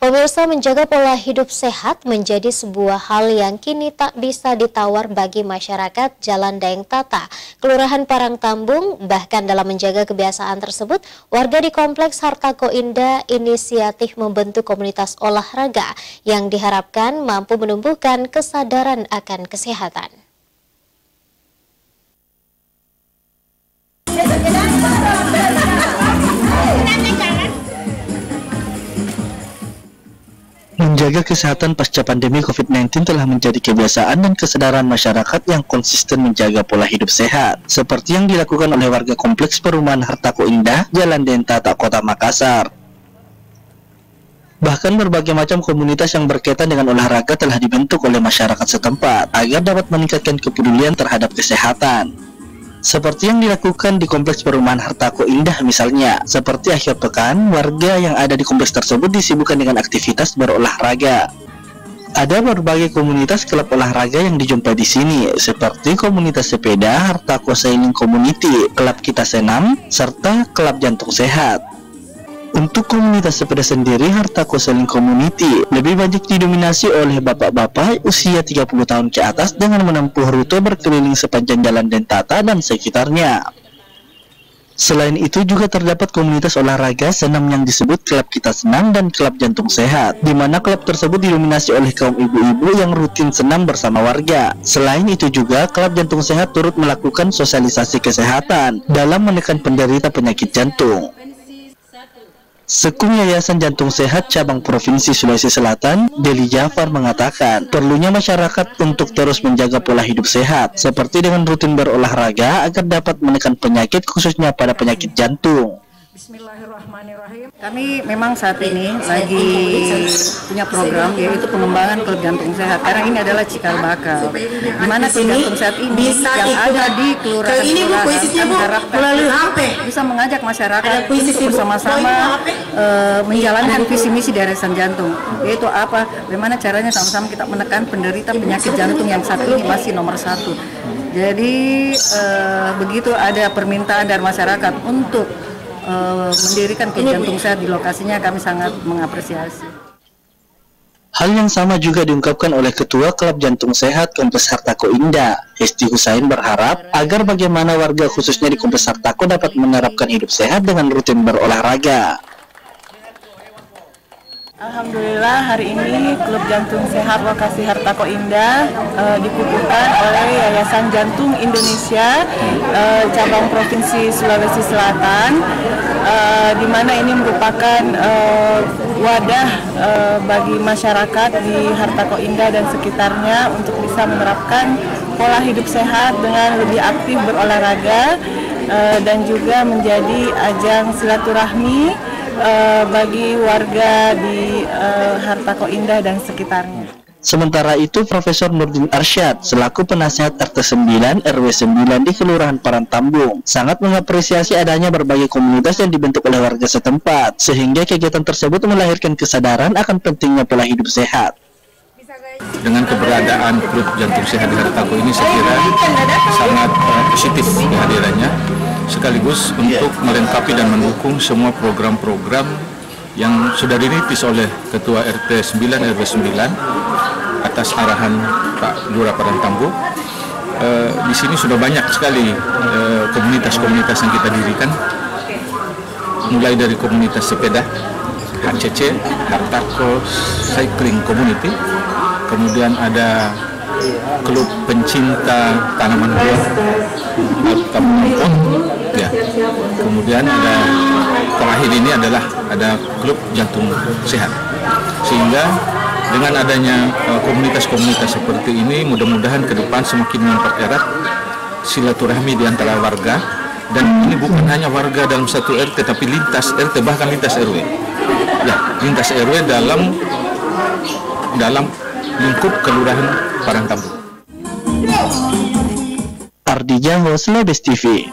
Pemirsa, menjaga pola hidup sehat menjadi sebuah hal yang kini tak bisa ditawar bagi masyarakat Jalan Daeng Tata, Kelurahan Parangtambung. Bahkan dalam menjaga kebiasaan tersebut, warga di Kompleks Hartako Indah inisiatif membentuk komunitas olahraga yang diharapkan mampu menumbuhkan kesadaran akan kesehatan. Menjaga kesehatan pasca pandemi COVID-19 telah menjadi kebiasaan dan kesadaran masyarakat yang konsisten menjaga pola hidup sehat, seperti yang dilakukan oleh warga Kompleks Perumahan Hartako Indah, Jalan Daeng Tata, Kota Makassar. Bahkan berbagai macam komunitas yang berkaitan dengan olahraga telah dibentuk oleh masyarakat setempat agar dapat meningkatkan kepedulian terhadap kesehatan. Seperti yang dilakukan di Kompleks Perumahan Hartako Indah misalnya, seperti akhir pekan, warga yang ada di kompleks tersebut disibukkan dengan aktivitas berolahraga. Ada berbagai komunitas klub olahraga yang dijumpai di sini, seperti komunitas sepeda, Hartako Sailing Community, Klub Kita Senam, serta Klub Jantung Sehat. Untuk komunitas sepeda sendiri, Hartako Sailing Community lebih banyak didominasi oleh bapak-bapak usia 30 tahun ke atas dengan menempuh rute berkeliling sepanjang Jalan Daeng Tata dan sekitarnya. Selain itu juga terdapat komunitas olahraga senam yang disebut Klub Kita Senam dan Klub Jantung Sehat, di mana klub tersebut didominasi oleh kaum ibu-ibu yang rutin senam bersama warga. Selain itu juga, Klub Jantung Sehat turut melakukan sosialisasi kesehatan dalam menekan penderita penyakit jantung. Sekung Yayasan Jantung Sehat Cabang Provinsi Sulawesi Selatan, Deli Jafar mengatakan, perlunya masyarakat untuk terus menjaga pola hidup sehat, seperti dengan rutin berolahraga agar dapat menekan penyakit khususnya pada penyakit jantung. Bismillahirrahmanirrahim. Kami memang saat ini lagi punya program yaitu pengembangan klub jantung sehat. Karena ini adalah cikal bakal. Di mana klub jantung sehat ini yang ada di kelurahan kami harapkan bisa mengajak masyarakat untuk bersama-sama menjalankan visi misi dari Yayasan Jantung. Yaitu apa? Bagaimana caranya sama-sama kita menekan penderita penyakit jantung yang saat ini masih nomor 1. Jadi begitu ada permintaan dari masyarakat untuk mendirikan klub jantung sehat di lokasinya, kami sangat mengapresiasi. Hal yang sama juga diungkapkan oleh Ketua Klub Jantung Sehat Kompleks Hartako Indah, Hesti Husain, berharap agar bagaimana warga khususnya di Kompleks Hartako dapat menerapkan hidup sehat dengan rutin berolahraga. Alhamdulillah, hari ini Klub Jantung Sehat Lokasi Hartako Indah dikukuhkan oleh Yayasan Jantung Indonesia Cabang Provinsi Sulawesi Selatan, di mana ini merupakan wadah bagi masyarakat di Hartako Indah dan sekitarnya untuk bisa menerapkan pola hidup sehat dengan lebih aktif berolahraga dan juga menjadi ajang silaturahmi bagi warga di Hartako Indah dan sekitarnya. Sementara itu, Profesor Nurdin Arsyad selaku penasihat RT 9 RW 9 di Kelurahan Parangtambung sangat mengapresiasi adanya berbagai komunitas yang dibentuk oleh warga setempat, sehingga kegiatan tersebut melahirkan kesadaran akan pentingnya pola hidup sehat. Dengan keberadaan klub jantung sehat di Hartako ini, saya kira sangat positif kehadirannya, sekaligus untuk melengkapi dan mendukung semua program-program yang sudah dirintis oleh Ketua RT 9 RW 9 atas arahan Pak Lurah Parangtambung. Di sini sudah banyak sekali komunitas-komunitas yang kita dirikan, mulai dari komunitas sepeda HCC, Hartako Cycling Community, kemudian ada klub pencinta tanaman buah Kampung, ya. Kemudian ada terakhir ini adalah ada klub jantung sehat. Sehingga dengan adanya komunitas-komunitas seperti ini, mudah-mudahan ke depan semakin mempererat silaturahmi di antara warga, dan ini bukan hanya warga dalam satu RT, tapi lintas RT, bahkan lintas RW. Ya, lintas RW dalam lingkup Kelurahan Parangtambung. Ardi Jango, Slebes TV.